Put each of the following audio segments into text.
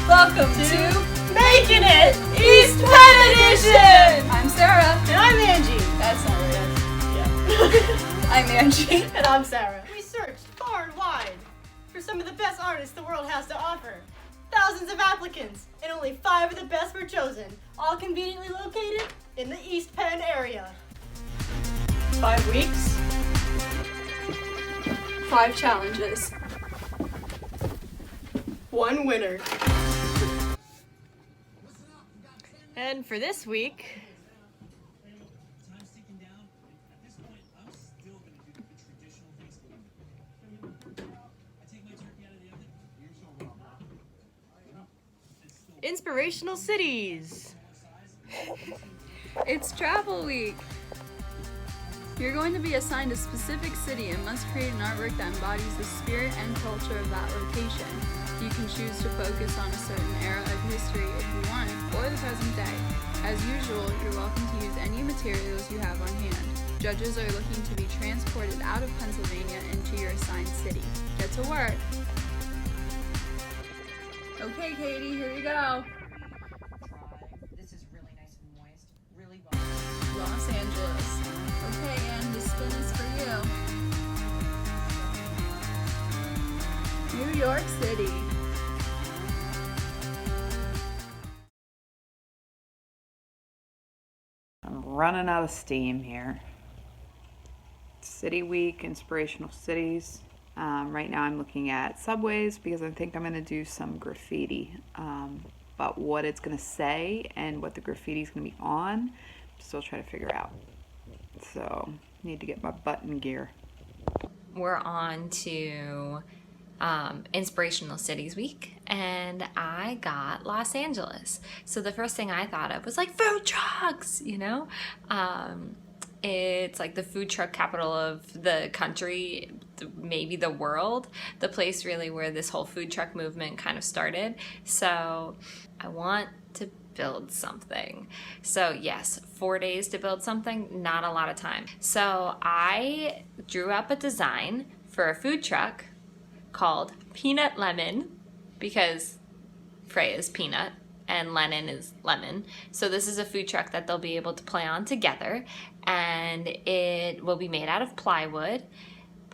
Welcome to Making It East Penn Edition! I'm Sarah. And I'm Angie. That's not right. Yeah. I'm Angie. And I'm Sarah. We searched far and wide for some of the best artists the world has to offer. Thousands of applicants, and only 5 of the best were chosen, all conveniently located in the East Penn area. 5 weeks. 5 challenges. 1 winner. And for this week, inspirational cities. It's travel week. You're going to be assigned a specific city and must create an artwork that embodies the spirit and culture of that location. You can choose to focus on a certain era of history if you want, or the present day. As usual, you're welcome to use any materials you have on hand. Judges are looking to be transported out of Pennsylvania into your assigned city. Get to work. Okay, Katie, here you go. This is really nice and moist. Really well. Los Angeles. Okay, and the spin is for you. New York City. I'm running out of steam here. City Week, inspirational cities. Right now I'm looking at subways because I think I'm going to do some graffiti. But what it's going to say and what the graffiti is going to be on, I'm still trying to figure out. So, need to get my butt in gear. We're on to Inspirational Cities Week, and I got Los Angeles. So the first thing I thought of was like food trucks, you know? It's like the food truck capital of the country, maybe the world, the place really where this whole food truck movement kind of started. So I want to build something. So yes, 4 days to build something, not a lot of time. So I drew up a design for a food truck called Peanut Lemon, because Freya is peanut and Lennon is lemon. So this is a food truck that they'll be able to play on together, and it will be made out of plywood.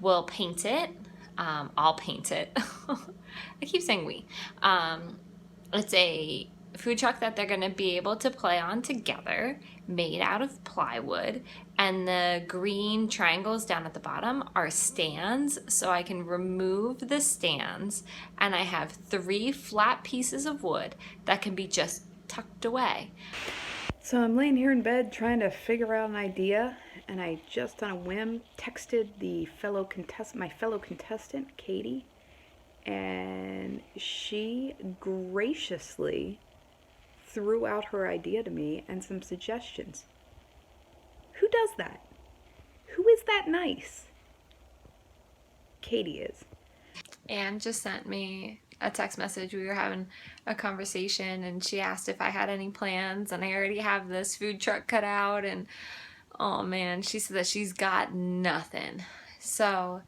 We'll paint it. I'll paint it. I keep saying we. It's a food truck that they're going to be able to play on together, made out of plywood, and the green triangles down at the bottom are stands, so I can remove the stands, and I have 3 flat pieces of wood that can be just tucked away. So I'm laying here in bed trying to figure out an idea, and I just on a whim texted my fellow contestant, Katie, and she graciously threw out her idea to me and some suggestions. Who does that? Who is that nice? Katie is. Anne just sent me a text message. We were having a conversation and she asked if I had any plans, and I already have this food truck cut out, and oh man, she said that she's got nothing. So,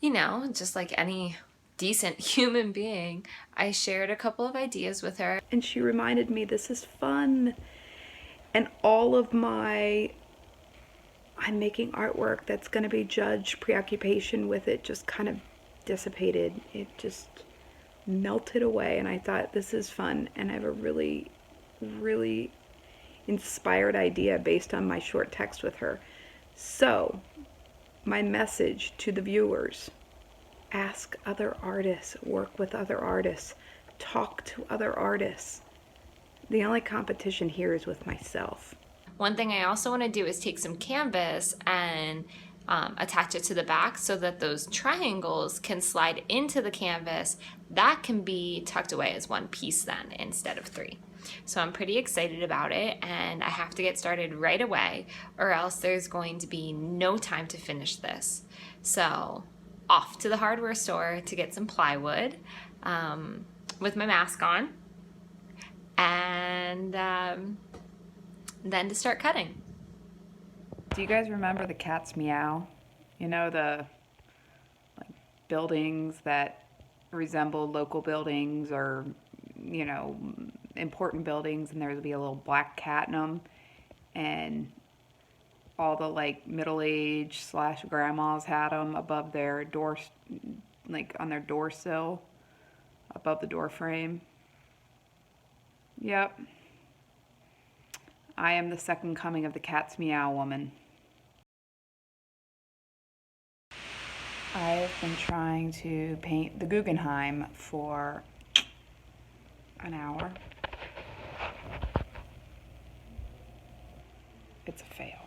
you know, just like any decent human being, I shared a couple of ideas with her. And she reminded me, this is fun. And all of I'm making artwork that's going to be judged, preoccupation with it just kind of dissipated. It just melted away, and I thought, this is fun. And I have a really, really inspired idea based on my short text with her. So, my message to the viewers: ask other artists, work with other artists, talk to other artists. The only competition here is with myself. One thing I also want to do is take some canvas and attach it to the back so that those triangles can slide into the canvas. That can be tucked away as one piece then instead of 3. So I'm pretty excited about it, and I have to get started right away or else there's going to be no time to finish this. So off to the hardware store to get some plywood with my mask on, and then to start cutting. Do you guys remember the cat's meow? You know, the buildings that resemble local buildings or you know, important buildings, and there would be a little black cat in them, and all the like middle-aged / grandmas had them above their door, like on their door sill, above the door frame. Yep. I am the second coming of the cat's meow woman. I've been trying to paint the Guggenheim for an hour. It's a fail.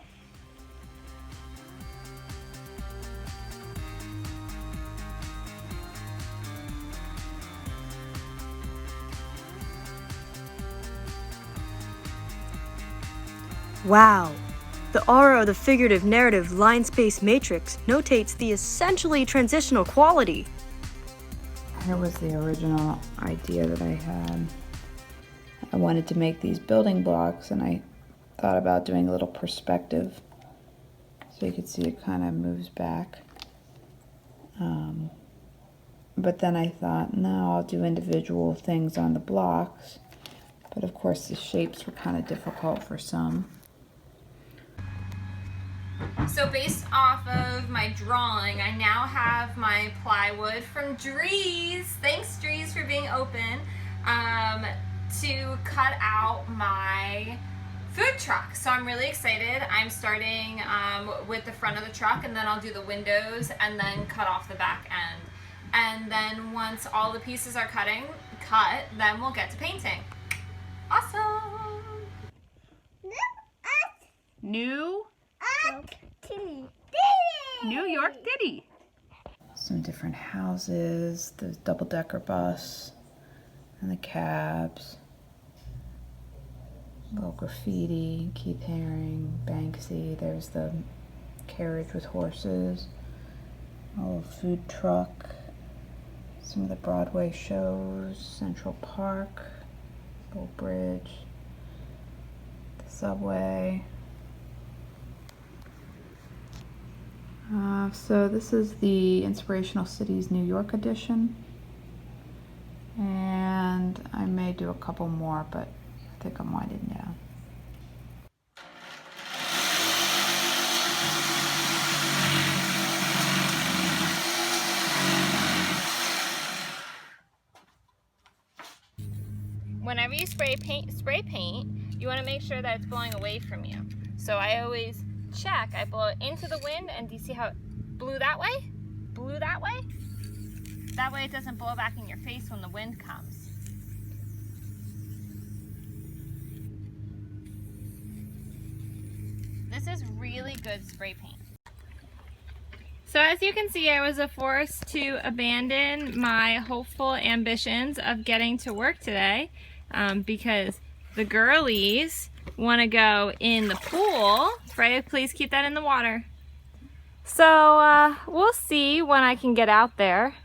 Wow. The aura of the figurative narrative line space matrix notates the essentially transitional quality. Here was the original idea that I had. I wanted to make these building blocks, and I thought about doing a little perspective so you could see it kind of moves back. But then I thought, no, I'll do individual things on the blocks. But of course the shapes were kind of difficult for some. So based off of my drawing, I now have my plywood from Drees. Thanks, Drees, for being open, to cut out my food truck. So I'm really excited. I'm starting with the front of the truck, and then I'll do the windows and then cut off the back end. And then once all the pieces are cut, then we'll get to painting. Awesome! New York Ditty. Some different houses, the double-decker bus, and the cabs. A little graffiti, Keith Haring, Banksy. There's the carriage with horses. A little food truck. Some of the Broadway shows, Central Park, Little Bridge, the subway. So this is the Inspirational Cities New York edition, and I may do a couple more, but I think I'm winding down. Whenever you spray paint, you want to make sure that it's blowing away from you. So I always check. I blow it into the wind, and do you see how it blew that way? Blew that way? That way it doesn't blow back in your face when the wind comes. This is really good spray paint. So as you can see, I was forced to abandon my hopeful ambitions of getting to work today because the girlies want to go in the pool. Freya, please keep that in the water. So we'll see when I can get out there.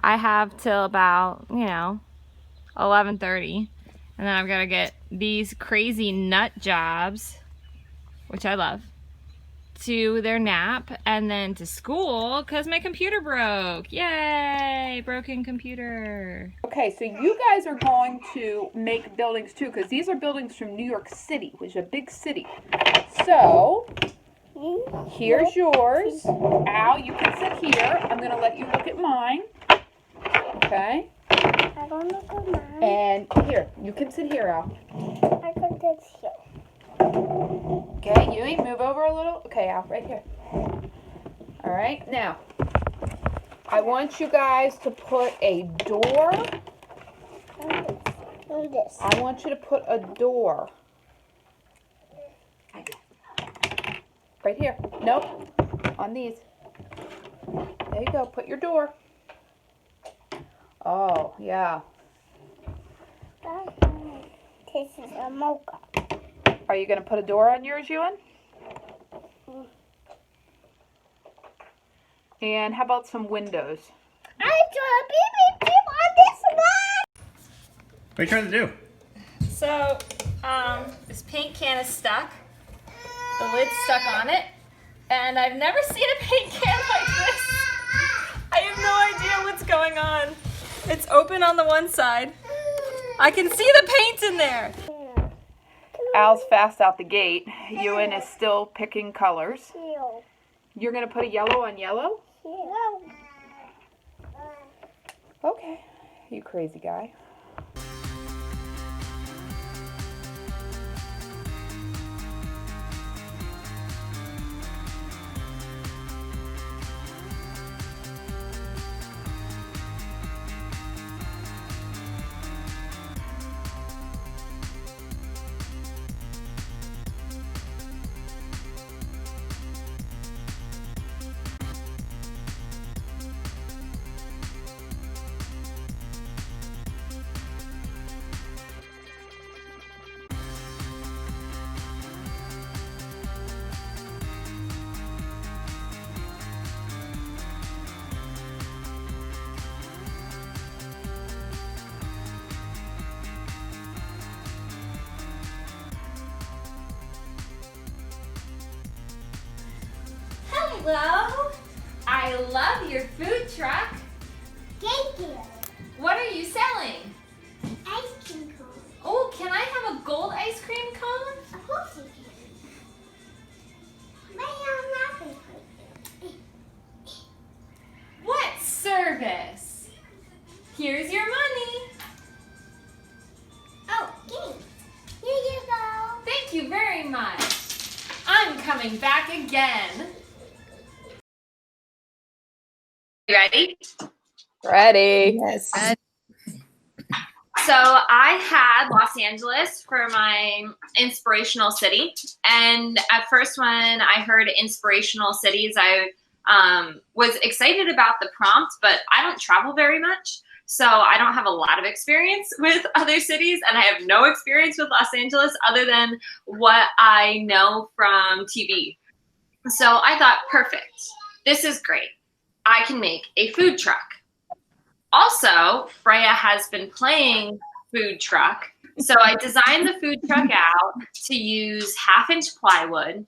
I have till about, 11:30, and then I've got to get these crazy nut jobs, which I love, to their nap, and then to school because my computer broke. Yay, broken computer. Okay, so you guys are going to make buildings too, because these are buildings from New York City, which is a big city. So here's yours. Al, you can sit here. I'm going to let you look at mine. Okay? I don't look at mine. And here, you can sit here, Al. I can sit here. Okay, Yui, move over a little. Okay, Al, right here. All right, now, I want you guys to put a door. And this. I want you to put a door. Right here. Nope. On these. There you go. Put your door. Oh, yeah. This is a mocha. Are you going to put a door on yours, Ewan? And how about some windows? I draw a BB on this one. What are you trying to do? So, this paint can is stuck. The lid's stuck on it. And I've never seen a paint can like this. I have no idea what's going on. It's open on the one side. I can see the paint in there. Al's fast out the gate. Ewan is still picking colors. You're going to put a yellow on yellow? Okay. You crazy guy. Hello. I love your food truck. Thank you. What are you selling? Ice cream cone. Oh, can I have a gold ice cream cone? Of course you can. But I'm not going to. What service? Here's your money. Oh, thanks. Here you go. Thank you very much. I'm coming back again. You ready? Ready. Yes. So I had Los Angeles for my inspirational city. And at first when I heard inspirational cities, I was excited about the prompt, but I don't travel very much. So I don't have a lot of experience with other cities, and I have no experience with Los Angeles other than what I know from TV. So I thought, perfect. This is great. I can make a food truck. Also, Freya has been playing food truck. So I designed the food truck out to use 1/2-inch plywood.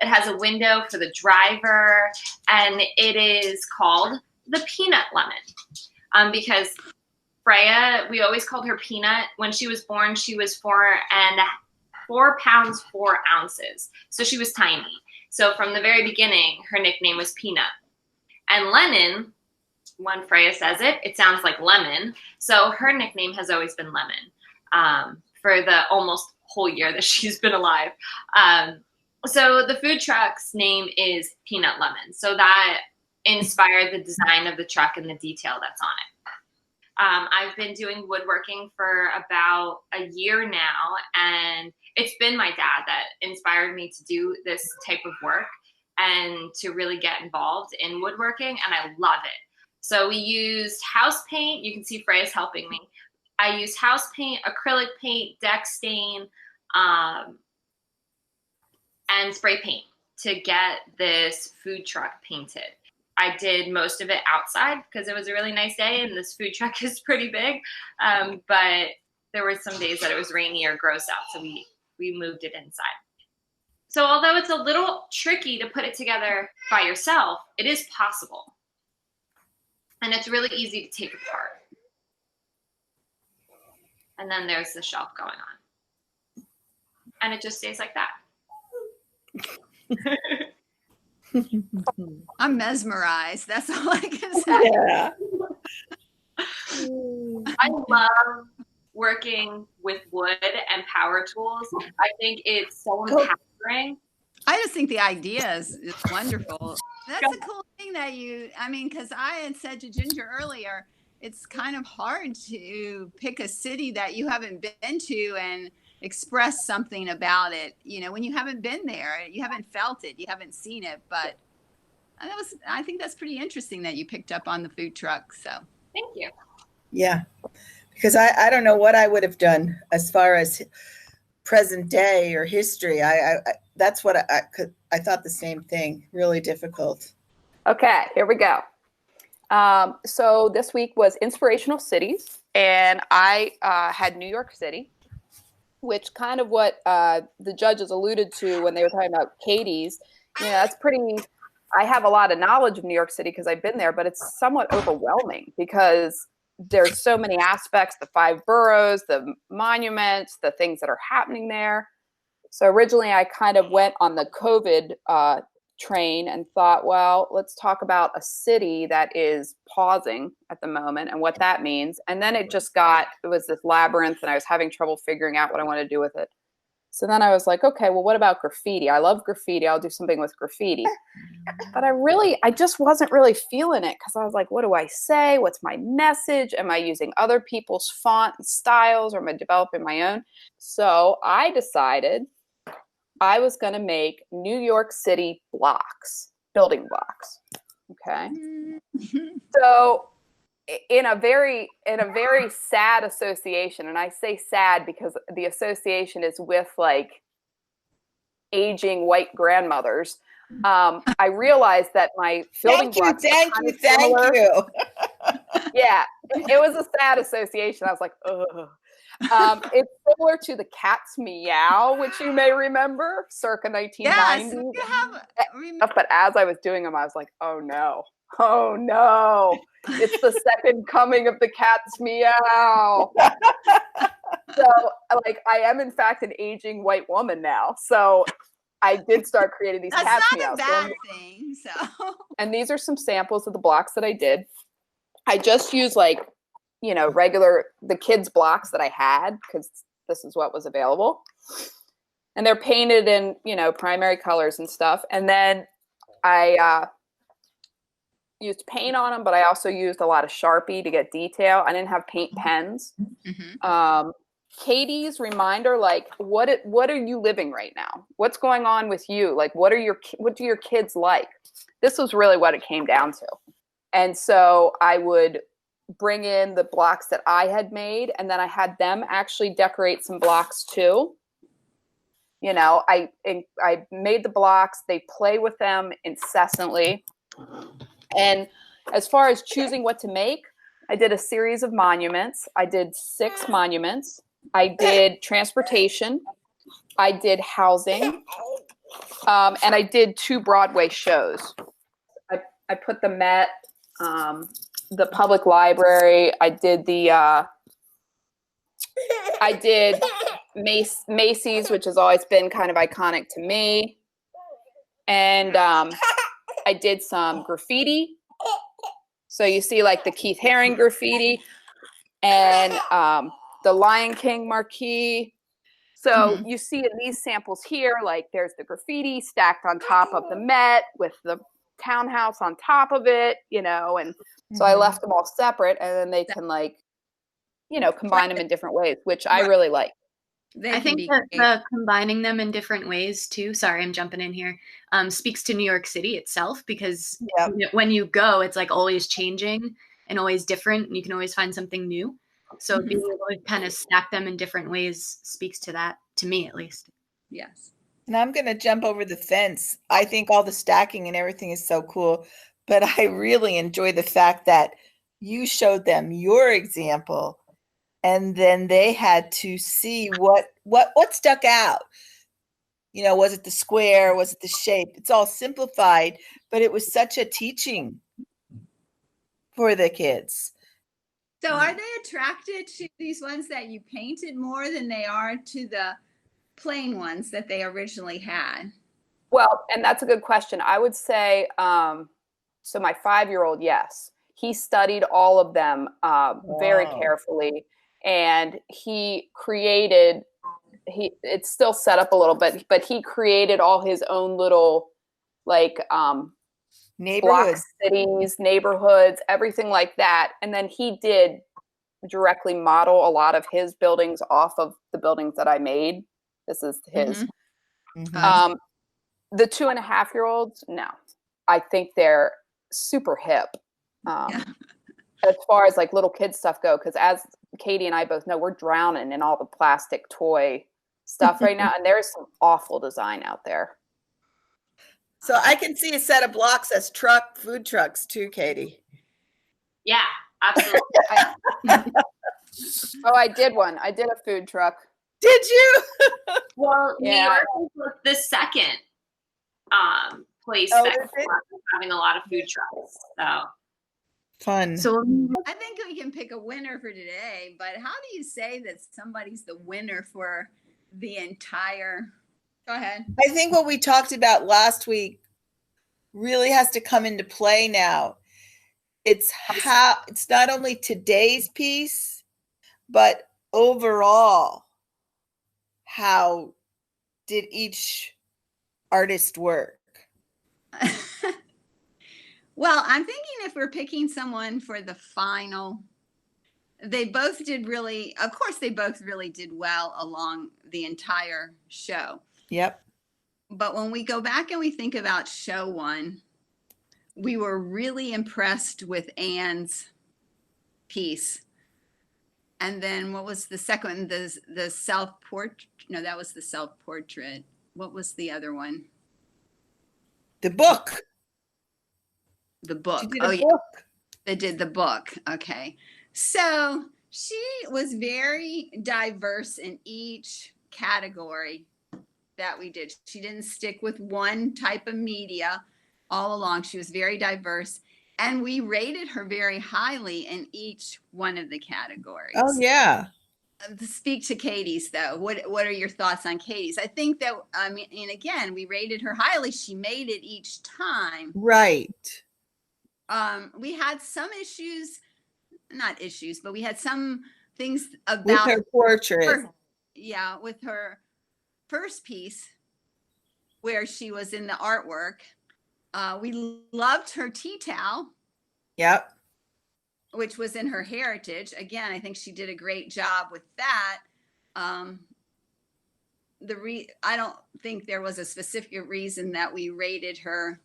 It has a window for the driver, and it is called the Peanut Lemon. Because Freya, we always called her Peanut. When she was born, she was 4 pounds 4 ounces. So she was tiny. So from the very beginning, her nickname was Peanut. And Lennon, when Freya says it, it sounds like lemon. So her nickname has always been Lemon for the almost whole year that she's been alive. So the food truck's name is Peanut Lemon. So that inspired the design of the truck and the detail that's on it. I've been doing woodworking for about a year now, and it's been my dad that inspired me to do this type of work and to really get involved in woodworking, and I love it. So we used house paint. You can see Freya's helping me. I used house paint, acrylic paint, deck stain, and spray paint to get this food truck painted. I did most of it outside because it was a really nice day and this food truck is pretty big. But there were some days that it was rainy or gross out, so we moved it inside. So although it's a little tricky to put it together by yourself, it is possible. And it's really easy to take apart. And then there's the shelf going on. And it just stays like that. I'm mesmerized. That's all I can say. Yeah. I love working with wood and power tools. I think it's so empowering. I just think the idea is wonderful. That's a cool thing that because I had said to Ginger earlier, it's kind of hard to pick a city that you haven't been to and express something about it. You know, when you haven't been there, you haven't felt it, you haven't seen it. But I think that's pretty interesting that you picked up on the food truck. So Thank you. Yeah, because I don't know what I would have done as far as present day or history. I that's what I thought the same thing. Really difficult. Okay, here we go. So this week was inspirational cities, and I had New York City, which kind of what the judges alluded to when they were talking about Katie's. You know, that's pretty. I have a lot of knowledge of New York City because I've been there, but it's somewhat overwhelming because there's so many aspects, the 5 boroughs, the monuments, the things that are happening there. So originally I kind of went on the COVID train and thought, well, let's talk about a city that is pausing at the moment and what that means. And then it was this labyrinth and I was having trouble figuring out what I wanted to do with it. So then I was like, okay, well, what about graffiti? I love graffiti. I'll do something with graffiti. But I just wasn't really feeling it because I was like, what do I say? What's my message? Am I using other people's font and styles or am I developing my own? So I decided I was going to make New York City blocks, building blocks. Okay. So in a very sad association, and I say sad because the association is with like aging white grandmothers. I realized that my building blocks. Thank you. Yeah, it was a sad association. I was like, ugh. It's similar to the cat's meow, which you may remember, circa 1990. Yes, but as I was doing them, I was like, oh no, it's the second coming of the cat's meow. So, like, I am in fact an aging white woman now. So, I did start creating these cat's meows. That's not a bad thing. So, and these are some samples of the blocks that I did. I just used like, the kids' blocks that I had because this is what was available. And they're painted in, primary colors and stuff. And then I used paint on them, but I also used a lot of Sharpie to get detail. I didn't have paint pens. Mm-hmm. Katie's reminder, like, what are you living right now? What's going on with you? Like, what do your kids like? This was really what it came down to. And so I would bring in the blocks that I had made, and then I had them actually decorate some blocks too. I made the blocks. They play with them incessantly. And as far as choosing what to make, I did a series of monuments. I did 6 monuments. I did transportation. I did housing. And I did 2 Broadway shows. I put the Met, the public library. I did Macy's, which has always been kind of iconic to me. And I did some graffiti. So you see like the Keith Haring graffiti and the Lion King marquee. So you see in these samples here, like there's the graffiti stacked on top of the Met with the townhouse on top of it, and so I left them all separate, and then they can combine them in different ways, which I really like. I think that the combining them in different ways too, sorry, I'm jumping in here, speaks to New York City itself, because when you go, it's like always changing and always different, and you can always find something new. So being able to kind of stack them in different ways speaks to that, to me at least. Yes. And I'm going to jump over the fence. I think all the stacking and everything is so cool, but I really enjoy the fact that you showed them your example, and then they had to see what stuck out. Was it the square? Was it the shape? It's all simplified, but it was such a teaching for the kids. So are they attracted to these ones that you painted more than they are to the plain ones that they originally had? Well, and that's a good question. I would say, so my 5-year-old, yes, he studied all of them very carefully, and it's still set up a little bit, but he created all his own little neighborhoods, cities, neighborhoods, everything like that. And then he did directly model a lot of his buildings off of the buildings that I made. This is his. The 2.5-year-olds, no, I think they're super hip. As far as like little kid stuff go, because as Katie and I both know, we're drowning in all the plastic toy stuff right now, and there's some awful design out there. So I can see a set of blocks as food trucks too, Katie. Yeah, absolutely. I did one. I did a food truck. Did you? Well, New York was the second place that having a lot of food trucks. So Fun. So I think we can pick a winner for today, but how do you say that somebody's the winner for the entire? Go ahead. I think what we talked about last week really has to come into play now. It's not only today's piece, but overall, how did each artist work? Well, I'm thinking if we're picking someone for the final, they both did really, of course, they both really did well along the entire show. Yep. But when we go back and we think about show one, we were really impressed with Anne's piece. And then what was the second one? The self-portrait? No, that was the self-portrait. What was the other one? The book. The book. She did Oh, a yeah. book. They did the book. Okay. So she was very diverse in each category that we did. She didn't stick with one type of media all along. She was very diverse. And we rated her very highly in each one of the categories. Oh, yeah. To speak to Katie's, though, what are your thoughts on Katie's? I think that, I mean, and again, we rated her highly. She made it each time. Right. We had some issues, not issues, but we had some things about with her portrait. With her first piece where she was in the artwork. We loved her tea towel. Yep. Which was in her heritage. Again, I think she did a great job with that. I don't think there was a specific reason that we rated her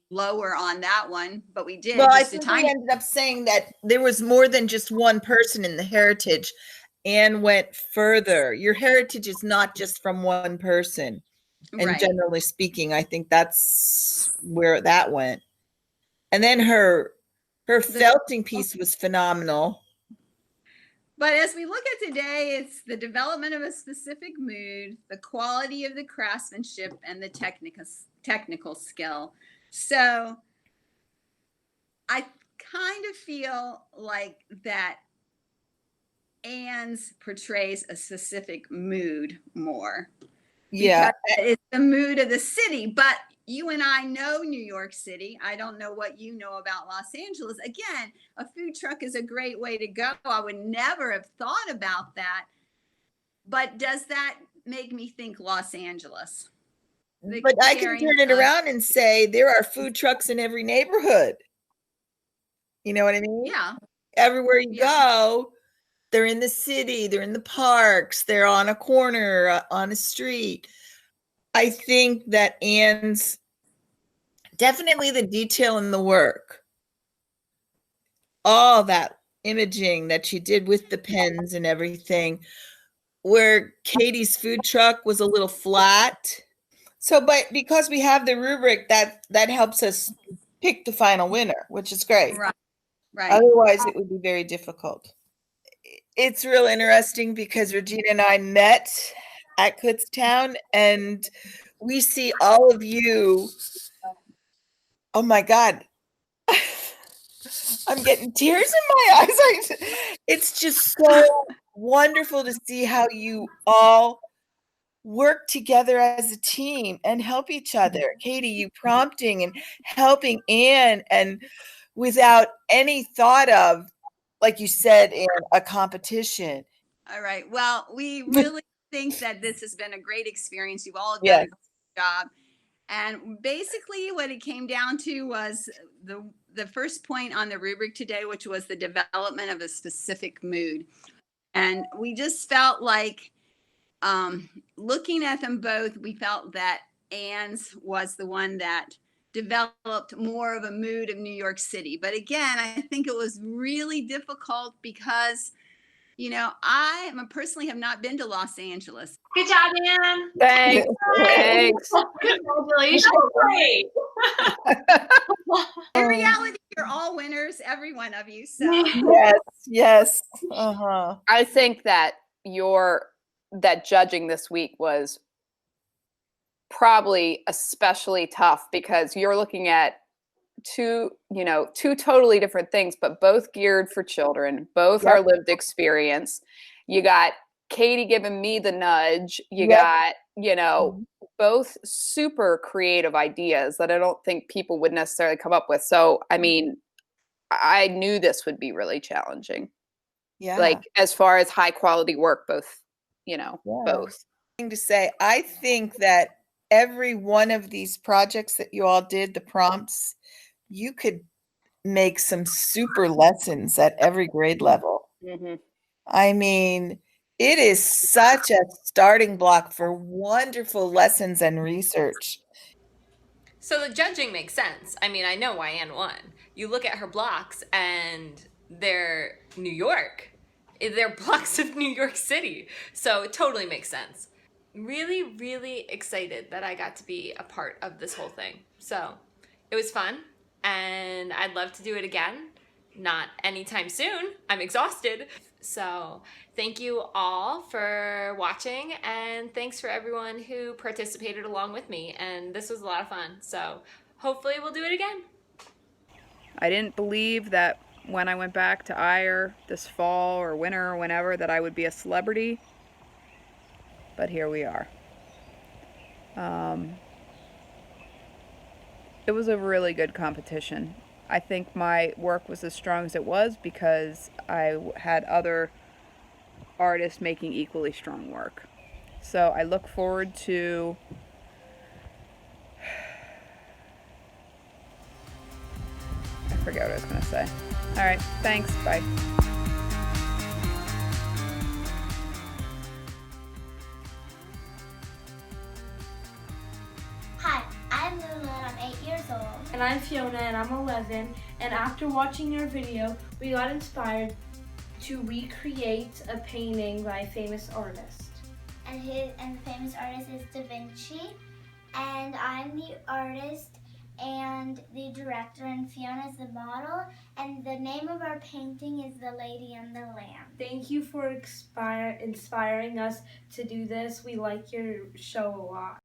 lower on that one, but we did. Well, I think we ended up saying that there was more than just one person in the heritage, and went further. Your heritage is not just from one person. And Right. generally speaking, I think that's where that went. And then her felting piece was phenomenal. But as we look at today, it's the development of a specific mood, the quality of the craftsmanship, and the technical skill. So I kind of feel like that Anne's portrays a specific mood more. Yeah. It's the mood of the city, but you and I know New York City. I don't know what you know about Los Angeles. Again, a food truck is a great way to go. I would never have thought about that. But does that make me think Los Angeles? But I can turn it around and say there are food trucks in every neighborhood. You know what I mean? Yeah. Everywhere you go, they're in the city, they're in the parks, they're on a corner, on a street. I think that Anne's definitely the detail in the work. All that imaging that she did with the pens and everything, where Katie's food truck was a little flat. So, but because we have the rubric, that helps us pick the final winner, which is great. Right. Otherwise, it would be very difficult. It's real interesting because Regina and I met at Kutztown, and we see all of you. Oh my God. I'm getting tears in my eyes. It's just so wonderful to see how you all work together as a team and help each other. Katie, you prompting and helping Anne, and without any thought of, like you said, in a competition. All right. Well, we really think that this has been a great experience. You've all done a great job. And basically what it came down to was the first point on the rubric today, which was the development of a specific mood. And we just felt like, looking at them both, we felt that Anne's was the one that developed more of a mood of New York City. But again, I think it was really difficult because, you know, I personally have not been to Los Angeles. Good job, Anne. Thanks. Thanks. Congratulations. Great. In reality, you're all winners, every one of you. So Yes. Uh-huh. I think that that judging this week was probably especially tough because you're looking at two totally different things, but both geared for children, both Yep. are lived experience. You got Katie giving me the nudge. You Yep. got, both super creative ideas that I don't think people would necessarily come up with. So, I mean, I knew this would be really challenging. Yeah. Like as far as high quality work, both. Both. Thing to say, I think that every one of these projects that you all did, the prompts, you could make some super lessons at every grade level. Mm-hmm. I mean, it is such a starting block for wonderful lessons and research. So the judging makes sense. I mean, I know why Anne won. You look at her blocks and they're New York. They're blocks of New York City. So it totally makes sense. Really, really excited that I got to be a part of this whole thing. So it was fun and I'd love to do it again. Not anytime soon. I'm exhausted. So thank you all for watching, and thanks for everyone who participated along with me. And this was a lot of fun. So hopefully we'll do it again. I didn't believe that when I went back to Ire this fall or winter or whenever that I would be a celebrity. But here we are. It was a really good competition. I think my work was as strong as it was because I had other artists making equally strong work. So I look forward to I forget what I was going to say. All right, thanks. Bye. Hi, I'm Lulu and I'm 8 years old. And I'm Fiona and I'm 11. And after watching your video, we got inspired to recreate a painting by a famous artist. And the famous artist is Da Vinci. And I'm the artist and the director, and Fiona is the model. And the name of our painting is The Lady and the Lamb. Thank you for inspiring us to do this. We like your show a lot.